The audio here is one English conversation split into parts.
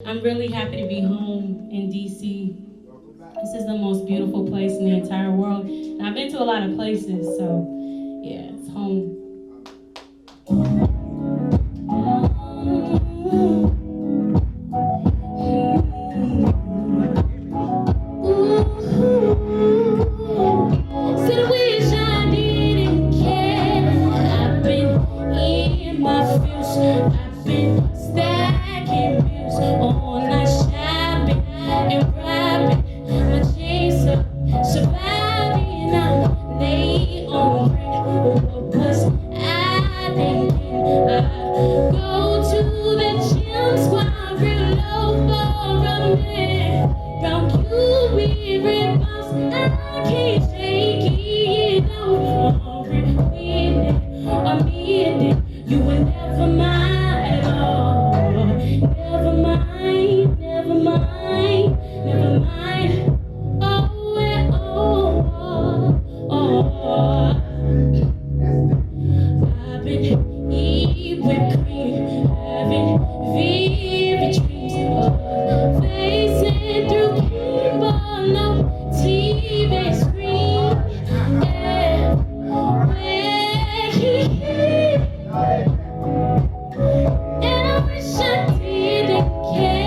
I'm really happy to be home in DC. This is the most beautiful place in the entire world. And I've been to a lot of places, so yeah, it's home. Said I wish I didn't care. I've been in my feels. I've been stacking bills all night shopping and rapping. My chase up, surviving. I'm late on rent. What was I thinking? I go to the gym, squat real low for a minute. Round you, we rebounds. I can't take it. No, I'm in it. You were never mine. Oh, never mind, never mind, never mind. Oh, oh, oh, I've been eating whipped cream, having vivid dreams of facing through people, no TV screen. Yeah, where he and I wish I didn't care.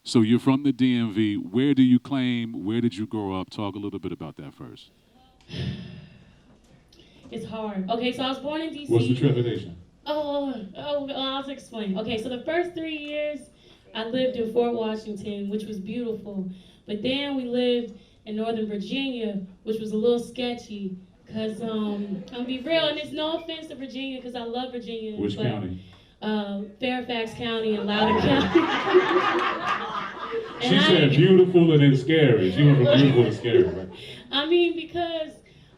So you're from the DMV. Where do you claim? Where did you grow up? Talk a little bit about that first. It's hard. Okay, so I was born in DC. What's the trepidation? Well, I'll explain. Okay, so the first 3 years, I lived in Fort Washington, which was beautiful. But then we lived in Northern Virginia, which was a little sketchy. Cause I'm gonna be real, and it's no offense to Virginia, cause I love Virginia. Which but, county? Fairfax County and Loudoun County. She said beautiful and then scary. She went from beautiful to scary, right? I mean, because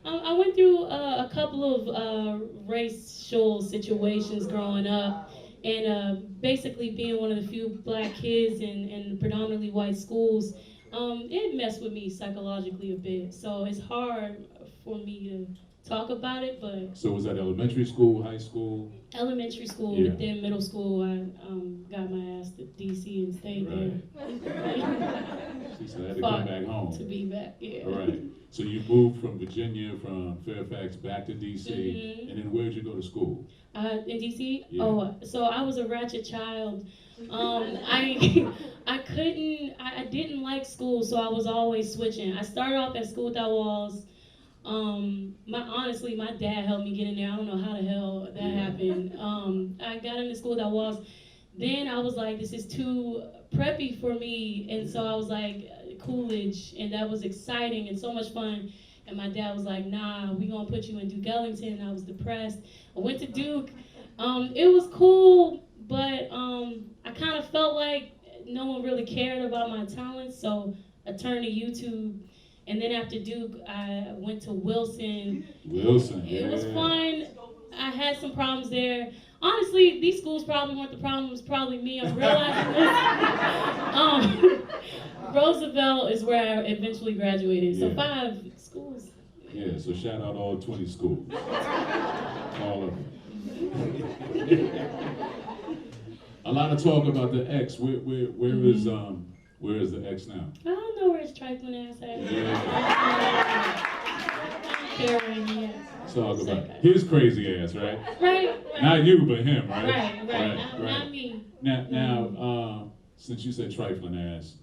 I went through a couple of racial situations growing up, and basically being one of the few black kids in predominantly white schools, it messed with me psychologically a bit. So it's hard for me to talk about it, but... So was that elementary school, high school? Elementary school, Yeah. then middle school, I got my ass to DC and stayed there. She said I had to come back home. To be back, yeah. All right. So you moved from Virginia, from Fairfax, back to DC, Mm-hmm. and then where'd you go to school? In DC? Yeah. Oh, so I was a ratchet child. I didn't like school, so I was always switching. I started off at School Without Walls. Honestly, my dad helped me get in there. I don't know how the hell that happened. I got into School Without Walls. Then I was like, this is too preppy for me, and so I was like, Coolidge, and that was exciting and so much fun. And my dad was like, nah, we gonna put you in Duke Ellington. I was depressed. I went to Duke. It was cool, but I kind of felt like no one really cared about my talents, so I turned to YouTube. And then after Duke, I went to Wilson. Wilson, yeah. It was fun. I had some problems there. Honestly, these schools probably weren't the problem. It was probably me. I'm realizing this. Roosevelt is where I eventually graduated. So 5 schools. Yeah, so shout out all 20 schools. All of them. A lot of talk about the X. Where is the X now? I don't know where his trifling ass at. Yeah. Yeah. Talk about his crazy ass, right? Right. Not you, but him, right? Right. Not me. Now, since you said trifling ass,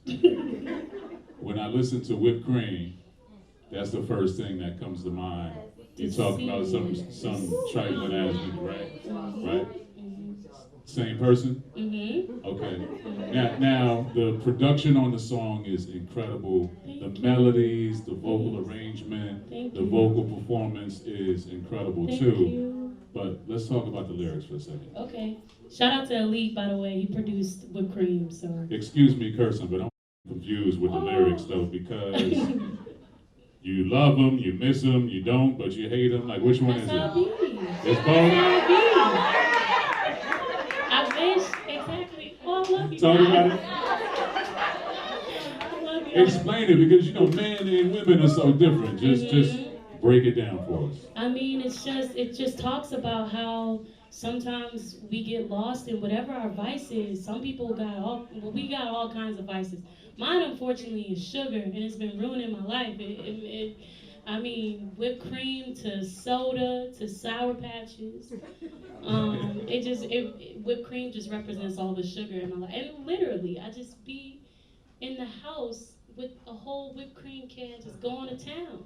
when I listen to whipped cream, that's the first thing that comes to mind. You talk about some trifling ass nigga, right? Right? Same person? Mm-hmm. Okay. Now the production on the song is incredible. The melodies, the vocal arrangement, the vocal performance is incredible too. But let's talk about the lyrics for a second. Okay. Shout out to Elite, by the way. He produced Whipped Cream, so. Excuse me cursing, but I'm confused with the lyrics though, because you love them, you miss them, you don't, but you hate them. Like, which one is it? That's how it be. It's both? I wish, exactly. Oh, I love you. Talk about it. I love you. Explain it, because men and women are so different. Just break it down for us. I mean, it just talks about how sometimes we get lost in whatever our vice is. Some people we got all kinds of vices. Mine, unfortunately, is sugar, and it's been ruining my life. I mean, whipped cream to soda to Sour Patches. Whipped cream just represents all the sugar in my life. And literally, I just be in the house with a whole whipped cream can just going to town.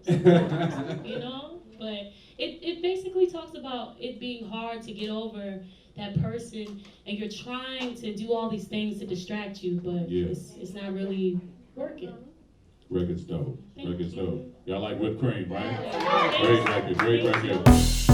You know? But it basically talks about it being hard to get over that person, and you're trying to do all these things to distract you, but it's not really working. Record's dope. Thank Record's you. dope. Y'all like whipped cream, right? Great record, great record.